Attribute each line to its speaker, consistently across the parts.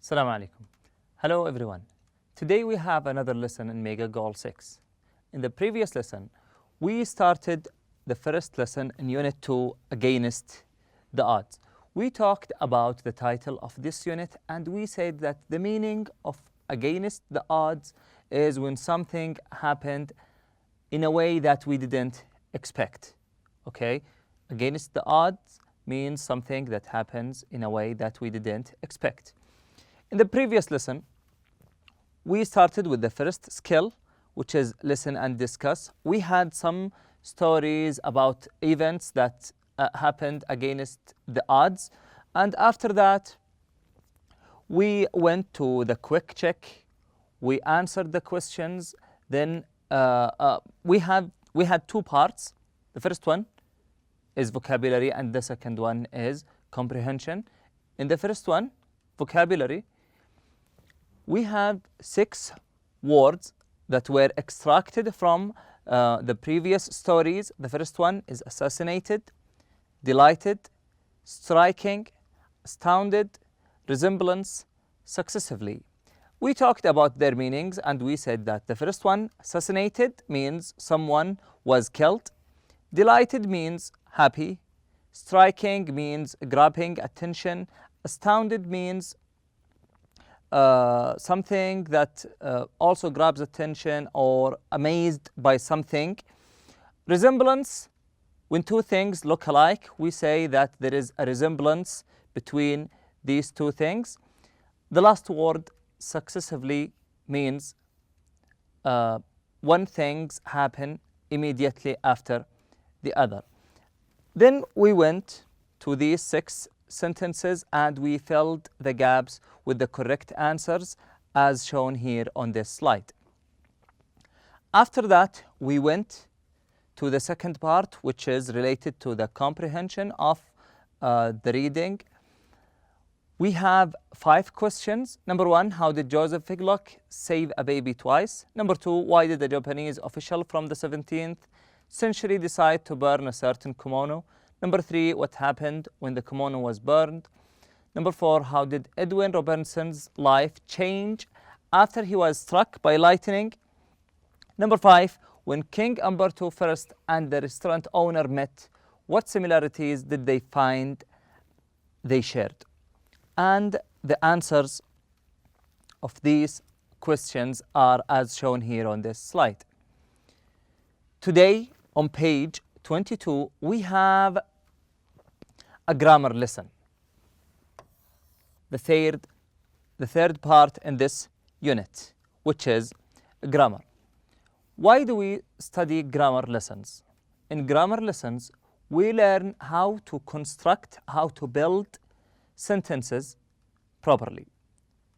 Speaker 1: Assalamu alaikum. Hello everyone. Today we have another lesson in Mega Goal 6. In the previous lesson, we started the first lesson in Unit 2, Against the Odds. We talked about the title of this unit and we said that the meaning of against the odds is when something happened in a way that we didn't expect. Okay? Against the odds means something that happens in a way that we didn't expect. In the previous lesson, we started with the first skill, which is listen and discuss. We had some stories about events that happened against the odds. And after that, we went to the quick check. We answered the questions. Then we had two parts. The first one is vocabulary and the second one is comprehension. In the first one, vocabulary, we have 6 words that were extracted from the previous stories. The first one is assassinated, delighted, striking, astounded, resemblance, successively. We talked about their meanings and we said that the first one, assassinated, means someone was killed. Delighted means happy. Striking means grabbing attention. Astounded means something that also grabs attention or amazed by something. Resemblance, when two things look alike, we say that there is a resemblance between these two things. The last word, successively, means one things happen immediately after the other. Then we went to these 6 sentences and we filled the gaps with the correct answers as shown here on this slide. After that, we went to the second part, which is related to the comprehension of the reading. We have 5 questions. Number 1, how did Joseph Figlock save a baby twice? Number 2, why did a Japanese official from the 17th century decide to burn a certain kimono? Number 3, what happened when the kimono was burned? Number 4, how did Edwin Robinson's life change after he was struck by lightning? Number 5, when King Umberto I and the restaurant owner met, what similarities did they find they shared? And the answers of these questions are as shown here on this slide. Today, on page 22, we have a grammar lesson. The third part in this unit, which is grammar. Why do we study grammar lessons? In grammar lessons, we learn how to construct, how to build sentences properly.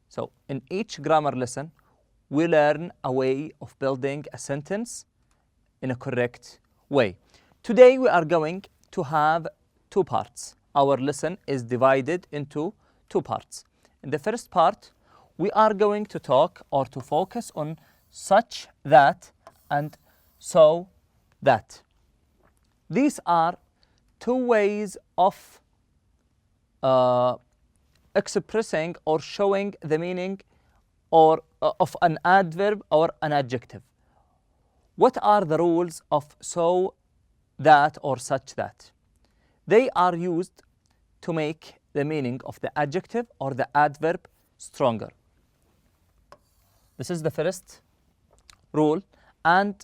Speaker 1: So in each grammar lesson, we learn a way of building a sentence in a correct way. Today we are going to have 2 parts. Our lesson is divided into 2 parts. In the first part, we are going to talk or to focus on such that and so that. These are 2 ways of expressing or showing the meaning or of an adverb or an adjective. What are the rules of so that or such that? They are used to make the meaning of the adjective or the adverb stronger. This is the first rule. And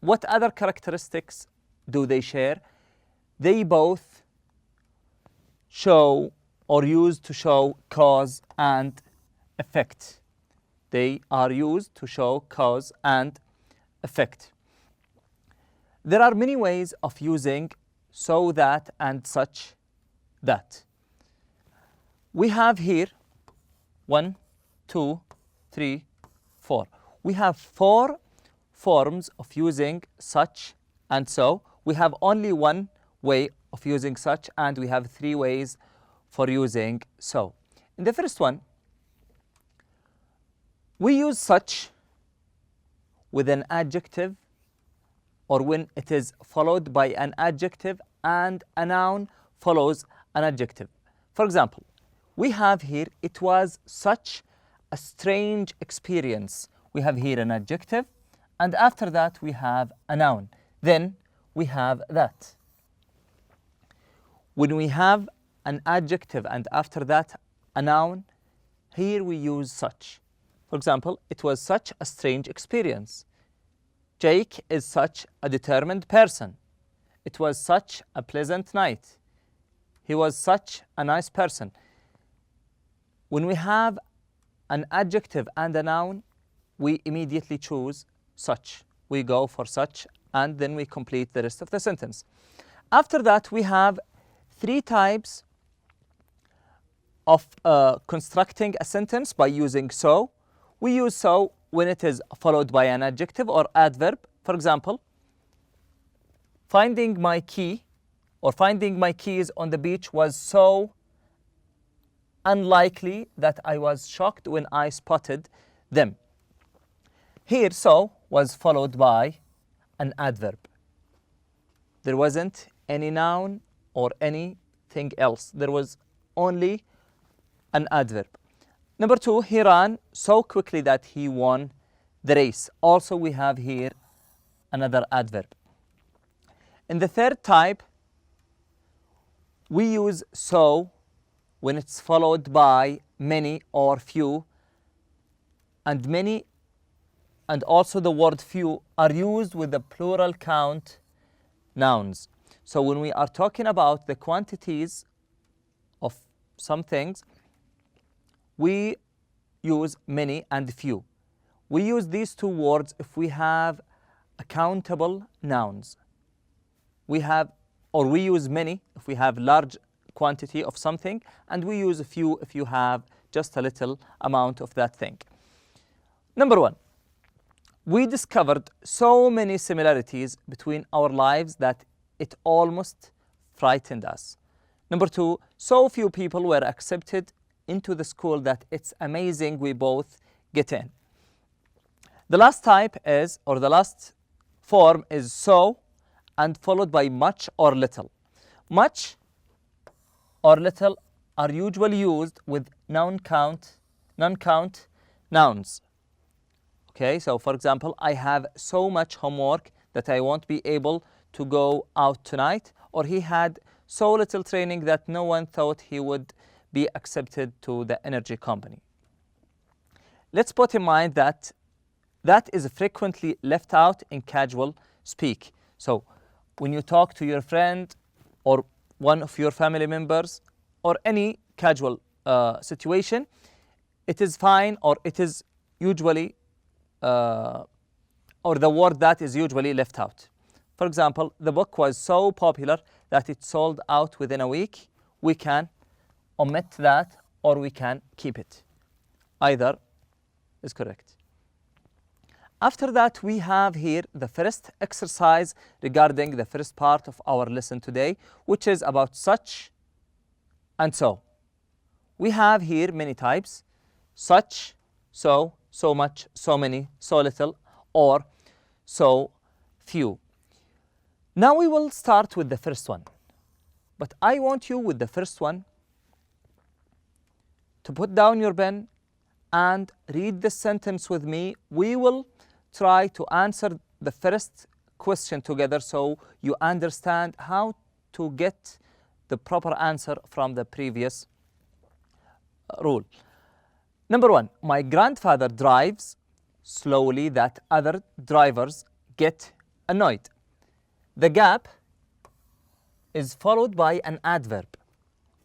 Speaker 1: what other characteristics do they share? They both show or used to show cause and effect. They are used to show cause and effect. There are many ways of using so that and such that. We have here 1, 2, 3, 4. We have 4 forms of using such and so. We have only 1 way of using such and we have 3 ways for using so. In the first one, we use such with an adjective or when it is followed by an adjective and a noun follows an adjective. For example, we have here, it was such a strange experience. We have here an adjective, and after that we have a noun. Then we have that. When we have an adjective and after that a noun, here we use such. For example, it was such a strange experience. Jake is such a determined person. It was such a pleasant night. He was such a nice person. When we have an adjective and a noun, we immediately choose such. We go for such, and then we complete the rest of the sentence. After that, we have three types of constructing a sentence by using so. We use so when it is followed by an adjective or adverb. For example, finding my key or finding my keys on the beach was so unlikely that I was shocked when I spotted them. Here, so was followed by an adverb. There wasn't any noun or anything else. There was only an adverb. Number two, he ran so quickly that he won the race. Also, we have here another adverb. In the third type, we use so when it's followed by many or few, and many and also the word few are used with the plural count nouns. So when we are talking about the quantities of some things, we use many and few. We use these two words if we have accountable nouns. We use many if we have large quantity of something, and we use a few if you have just a little amount of that thing. Number one, we discovered so many similarities between our lives that it almost frightened us. Number two, so few people were accepted into the school that it's amazing we both get in. The last type is, or the last form is so and followed by much or little. Much or little are usually used with non-count nouns. Okay, so for example, I have so much homework that I won't be able to go out tonight, or he had so little training that no one thought he would be accepted to the energy company. Let's put in mind that that is frequently left out in casual speak. So when you talk to your friend or one of your family members or any casual situation, it is fine, or it is usually or the word that is usually left out. For example, the book was so popular that it sold out within a week. We can omit that or we can keep it. Either is correct. After that, we have here the first exercise regarding the first part of our lesson today, which is about such and so. We have here many types: such, so, so much, so many, so little, or so few. Now we will start with the first one. But I want you with the first one to put down your pen and read the sentence with me. We will try to answer the first question together so you understand how to get the proper answer from the previous rule. Number one, my grandfather drives slowly that other drivers get annoyed. The gap is followed by an adverb.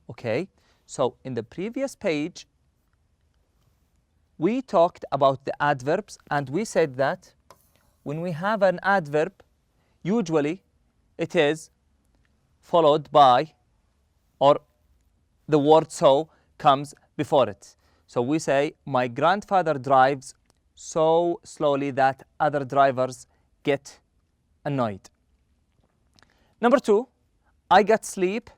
Speaker 1: Okay, so in the previous page, we talked about the adverbs, and we said that when we have an adverb, usually it is followed by, or the word so comes before it. So we say, my grandfather drives so slowly that other drivers get annoyed. Number two, I got sleep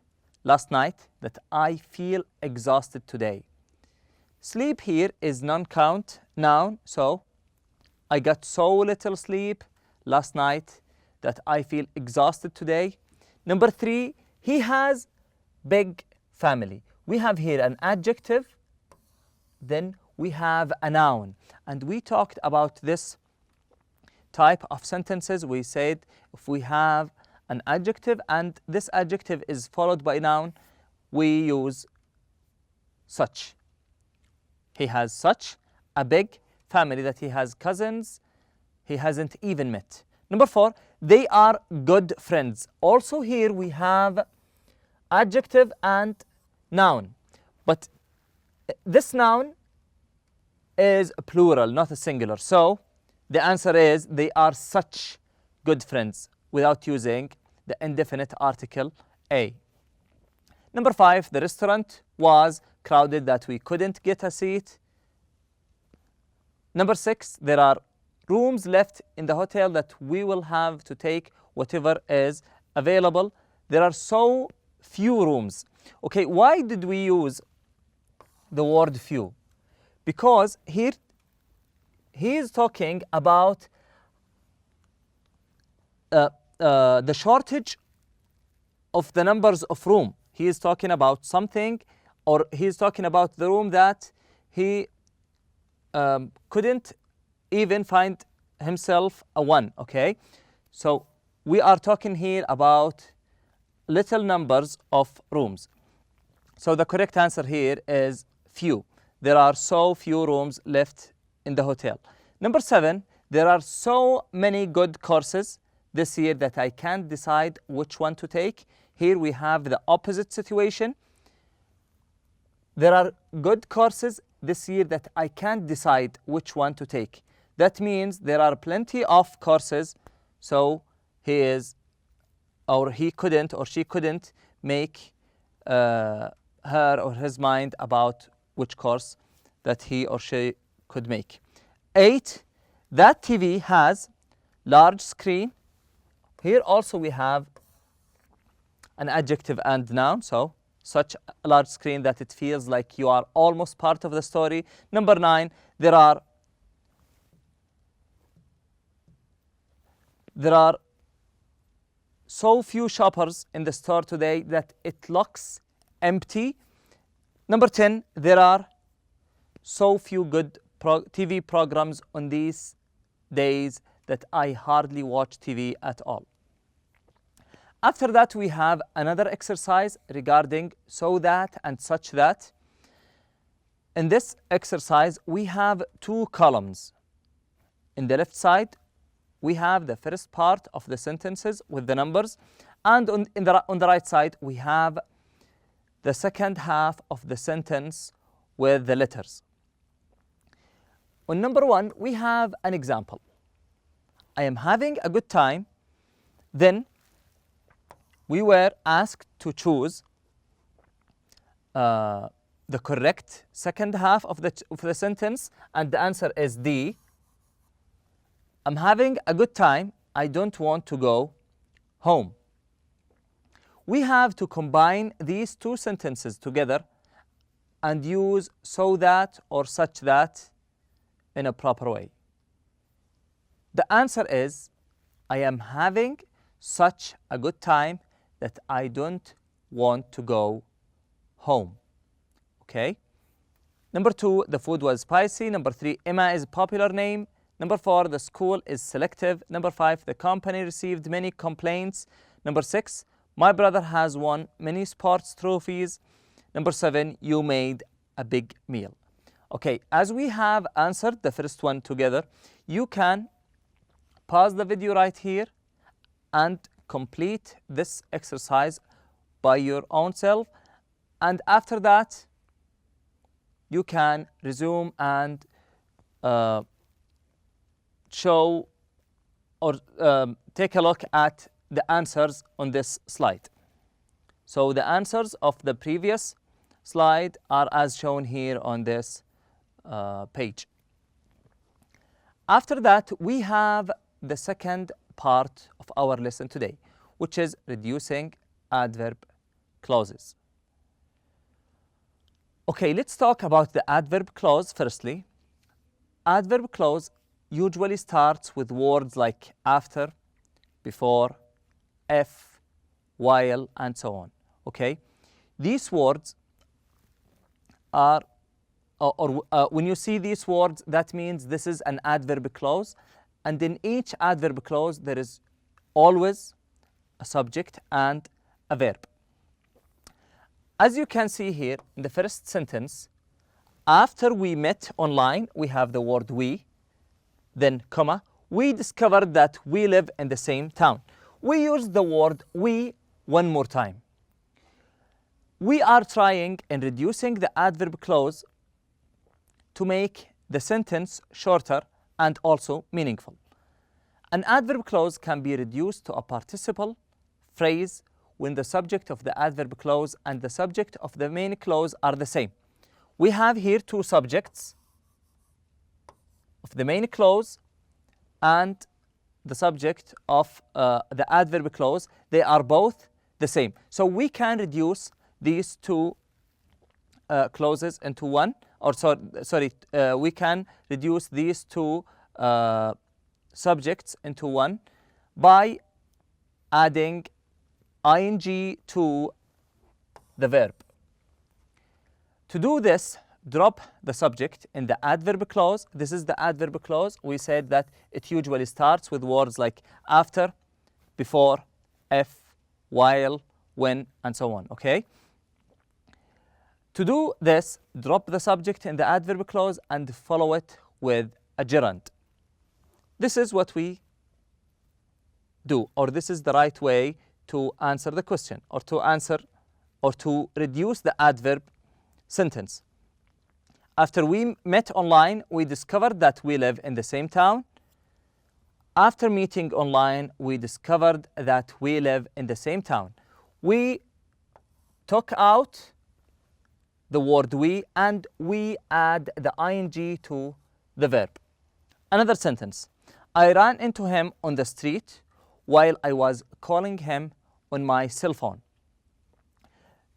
Speaker 1: last night that I feel exhausted today. Sleep here is non-count noun, so I got so little sleep last night that I feel exhausted today. Number three, he has big family. we have here an adjective, then we have a noun. And we talked about this type of sentences. We said if we have an adjective and this adjective is followed by a noun, we use such. He has such a big family that he has cousins he hasn't even met. Number 4, they are good friends. Also here we have adjective and noun. But this noun is plural, not a singular. So the answer is they are such good friends without using the indefinite article a. Number 5, the restaurant was crowded that we couldn't get a seat. Number 6, there are rooms left in the hotel that we will have to take whatever is available. There are so few rooms. Okay, why did we use the word few? Because here he is talking about the shortage of the numbers of room. He is talking about something, or he is talking about the room that he couldn't even find himself a one. Okay, so we are talking here about little numbers of rooms. So the correct answer here is few. There are so few rooms left in the hotel. Number 7, there are so many good courses this year that I can't decide which one to take. Here we have the opposite situation. There are good courses this year that I can't decide which one to take. That means there are plenty of courses, so he is, or he couldn't, or she couldn't make her or his mind about which course that he or she could make. 8, that TV has large screen. Here also we have an adjective and noun, so such a large screen that it feels like you are almost part of the story. Number 9, there are so few shoppers in the store today that it looks empty. Number 10, there are so few good TV programs on these days that I hardly watch TV at all. After that, we have another exercise regarding so that and such that. In this exercise, we have 2 columns. In the left side, we have the first part of the sentences with the numbers, and on the right side, we have the second half of the sentence with the letters. On number 1, we have an example. I am having a good time. Then we were asked to choose the correct second half of the sentence, and the answer is D. I'm having a good time. I don't want to go home. We have to combine these 2 sentences together and use so that or such that in a proper way. The answer is I am having such a good time that I don't want to go home. Okay? Number 2, the food was spicy. Number 3, Emma is a popular name. Number 4, the school is selective. Number 5, the company received many complaints. Number 6, my brother has won many sports trophies. Number 7, you made a big meal. Okay, as we have answered the first one together, you can pause the video right here and complete this exercise by your own self. And after that, you can resume and show or take a look at the answers on this slide. So the answers of the previous slide are as shown here on this page. After that, we have the second part of our lesson today, which is reducing adverb clauses. Okay, let's talk about the adverb clause firstly. Adverb clause usually starts with words like after, before, if, while, and so on. Okay, these words are, when you see these words, that means this is an adverb clause. And in each adverb clause, there is always a subject and a verb. As you can see here in the first sentence, after we met online, we have the word we, then comma, we discovered that we live in the same town. We use the word we one more time. We are trying in reducing the adverb clause to make the sentence shorter and also meaningful. An adverb clause can be reduced to a participle phrase when the subject of the adverb clause and the subject of the main clause are the same. We have here two subjects of the main clause and the subject of the adverb clause. They are both the same. So we can reduce these two clauses into one, or we can reduce these two subjects into one by adding ing to the verb. To do this, drop the subject in the adverb clause. This is the adverb clause. We said that it usually starts with words like after, before, if, while, when, and so on, okay? To do this, drop the subject in the adverb clause and follow it with a gerund. This is what we do, or this is the right way to answer the question, or to answer, or to reduce the adverb sentence. After we met online, we discovered that we live in the same town. After meeting online, we discovered that we live in the same town. We took out the word we and we add the ing to the verb. Another sentence. I ran into him on the street while I was calling him on my cell phone.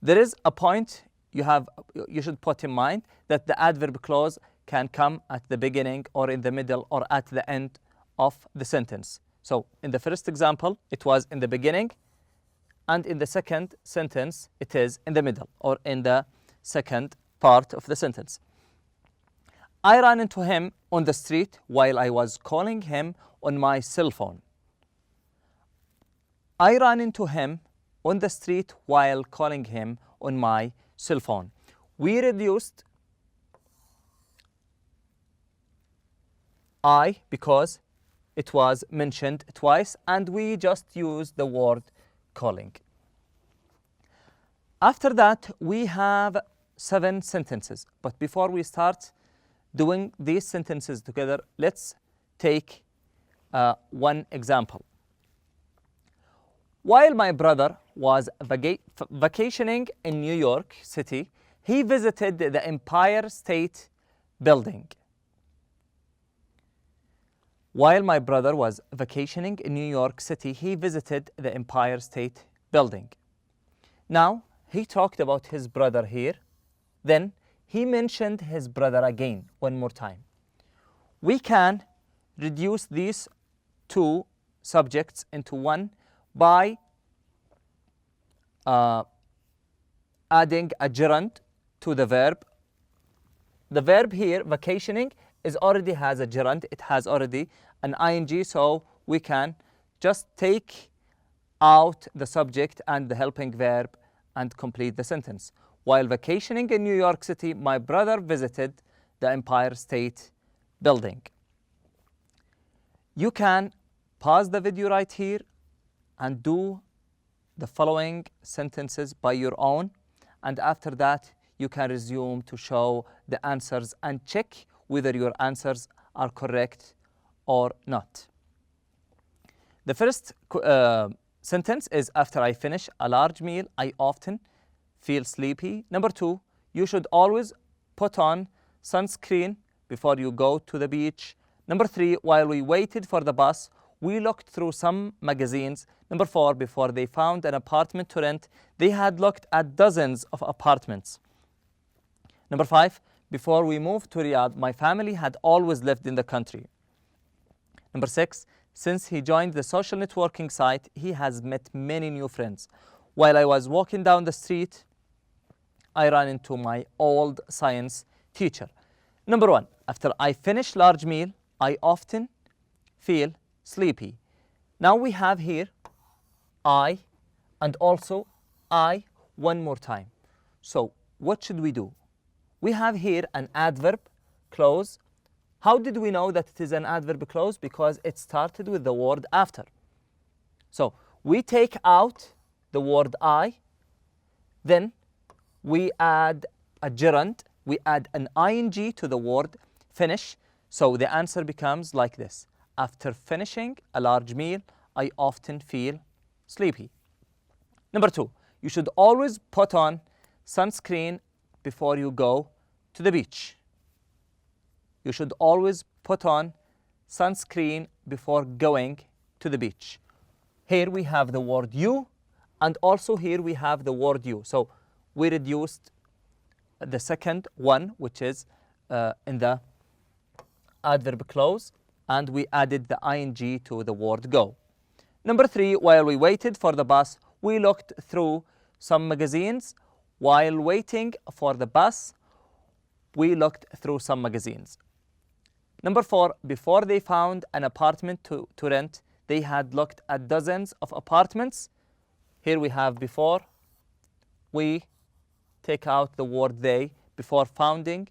Speaker 1: There is a point you should put in mind, that the adverb clause can come at the beginning or in the middle or at the end of the sentence. So in the first example, it was in the beginning, and in the second sentence, it is in the middle or in the second part of the sentence. I ran into him on the street while I was calling him on my cell phone. I ran into him on the street while calling him on my cell phone. We reduced I because it was mentioned twice, and we just used the word calling. After that, we have 7 sentences. But before we start doing these sentences together, let's take one example. While my brother was vacationing in New York City, he visited the Empire State Building. While my brother was vacationing in New York City, he visited the Empire State Building. Now, he talked about his brother here. Then, he mentioned his brother again, one more time. We can reduce these two subjects into one by adding a gerund to the verb. The verb here, vacationing, already has a gerund. It has already an ing, so we can just take out the subject and the helping verb and complete the sentence. While vacationing in New York City, my brother visited the Empire State Building. You can pause the video right here and do the following sentences by your own, and after that you can resume to show the answers and check whether your answers are correct or not. The first sentence is, after I finish a large meal, I often feel sleepy. Number 2, you should always put on sunscreen before you go to the beach. Number 3, while we waited for the bus, we looked through some magazines. Number 4, before they found an apartment to rent, they had looked at dozens of apartments. Number 5, before we moved to Riyadh, my family had always lived in the country. Number 6, since he joined the social networking site, he has met many new friends. While I was walking down the street, I ran into my old science teacher. Number 1, after I finish large meal, I often feel sleepy. Now we have here I and also I one more time. So what should we do? We have here an adverb clause. How did we know that it is an adverb clause? Because it started with the word after. So we take out the word I, then we add a gerund, we add an ing to the word finish. So the answer becomes like this. After finishing a large meal, I often feel sleepy. Number 2, you should always put on sunscreen before you go to the beach. You should always put on sunscreen before going to the beach. Here we have the word you, and also here we have the word you. So we reduced the second one, which is in the adverb clause, and we added the ing to the word go. Number 3, while we waited for the bus, we looked through some magazines. While waiting for the bus, we looked through some magazines. Number 4, before they found an apartment to rent, they had looked at dozens of apartments. Here we have before. We take out the word they. Before finding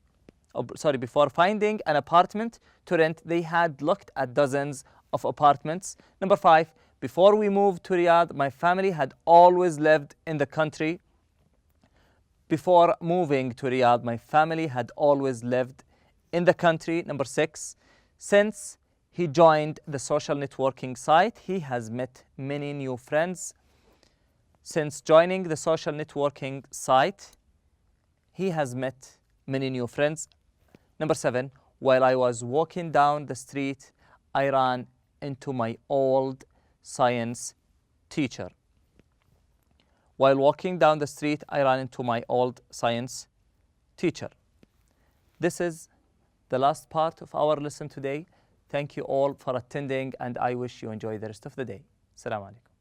Speaker 1: an apartment to rent, they had looked at dozens of apartments. Number 5, before we moved to Riyadh, my family had always lived in the country. Before moving to Riyadh, my family had always lived in the country. Number 6, since he joined the social networking site, he has met many new friends. Since joining the social networking site, he has met many new friends. Number 7, while I was walking down the street, I ran into my old science teacher. While walking down the street, I ran into my old science teacher. This is the last part of our lesson today. Thank you all for attending, and I wish you enjoy the rest of the day. Assalamu alaikum.